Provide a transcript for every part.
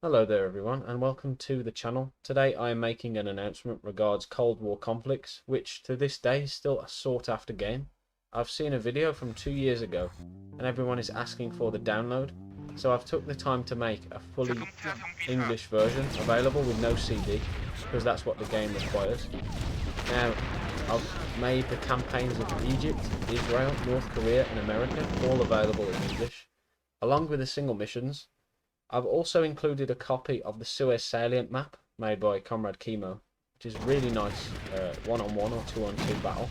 Hello there everyone and welcome to the channel. Today I am making an announcement regards Cold War conflicts, which to this day is still a sought after game. I've seen a video from 2 years ago and everyone is asking for the download, so I've took the time to make a fully English version available with no CD, because that's what the game requires. Now, I've made the campaigns of Egypt, Israel, North Korea and America all available in English, along with the single missions. I've also included a copy of the Suez Salient map made by Comrade Chemo, which is a really nice one-on-one or two-on-two battle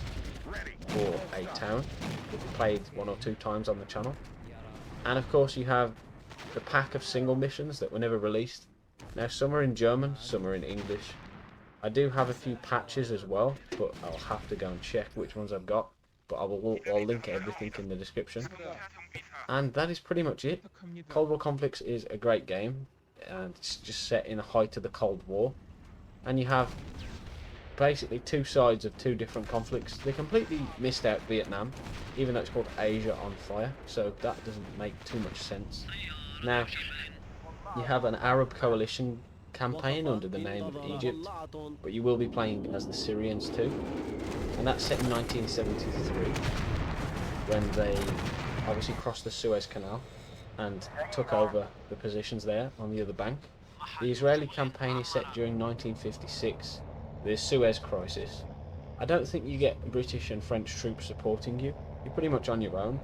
for a town. We've played one or two times on the channel. And of course you have the pack of single missions that were never released. Now some are in German, some are in English. I do have a few patches as well, but I'll have to go and check which ones I've got. But I'll link everything in the description. And that is pretty much it. Cold War Conflicts is a great game, and it's just set in the height of the Cold War. And you have basically two sides of two different conflicts. They completely missed out Vietnam, even though it's called Asia on Fire, so that doesn't make too much sense. Now, you have an Arab coalition campaign under the name of Egypt, but you will be playing as the Syrians too. And that's set in 1973, when they obviously crossed the Suez Canal and took over the positions there on the other bank. The Israeli campaign is set during 1956, the Suez Crisis. I don't think you get British and French troops supporting you. You're pretty much on your own,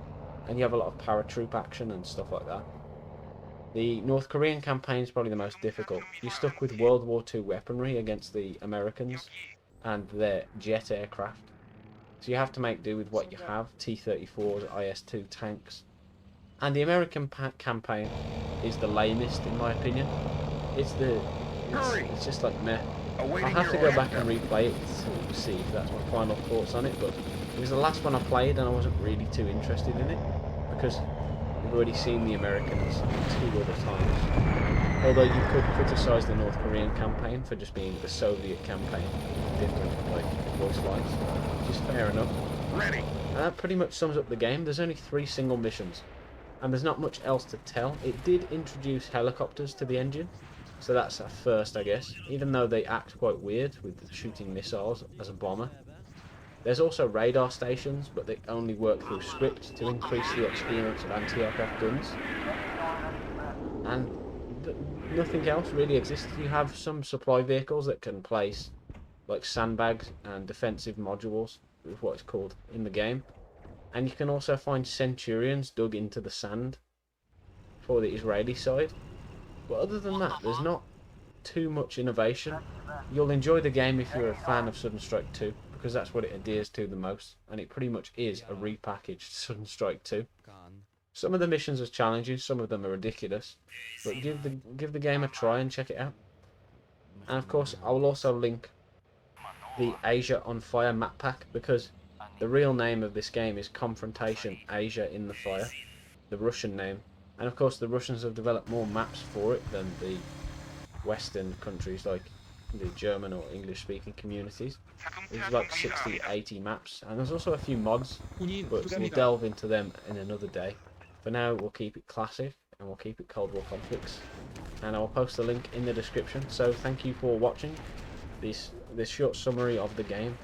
and you have a lot of paratroop action and stuff like that. The North Korean campaign is probably the most difficult. You're stuck with World War II weaponry against the Americans and their jet aircraft. So you have to make do with what you have, T-34s, IS-2 tanks. And the American campaign is the lamest in my opinion. It's just like meh. I'll have to go back and replay it to see if that's my final thoughts on it, but it was the last one I played and I wasn't really too interested in it, because we've already seen the Americans two other times. Although you could criticise the North Korean campaign for just being the Soviet campaign, different like voice lines, which is fair enough. Ready. And that pretty much sums up the game. There's only 3 single missions, and there's not much else to tell. It did introduce helicopters to the engine, so that's a first, I guess, even though they act quite weird with shooting missiles as a bomber. There's also radar stations, but they only work through script to increase the experience of anti-aircraft guns. And nothing else really exists. You have some supply vehicles that can place like sandbags and defensive modules, is what it's called in the game. And you can also find Centurions dug into the sand for the Israeli side. But other than that, there's not too much innovation. You'll enjoy the game if you're a fan of Sudden Strike 2, because that's what it adheres to the most, and it pretty much is a repackaged Sudden Strike 2. Some of the missions are challenging, some of them are ridiculous, but give the game a try and check it out. And of course, I will also link the Asia on Fire map pack, because the real name of this game is Confrontation Asia in the Fire, the Russian name. And of course the Russians have developed more maps for it than the Western countries like the German or English speaking communities. There's like 60-80 maps, and there's also a few mods, but we'll delve into them in another day. For now we'll keep it classic and we'll keep it Cold War Conflicts, and I'll post the link in the description. So thank you for watching this short summary of the game.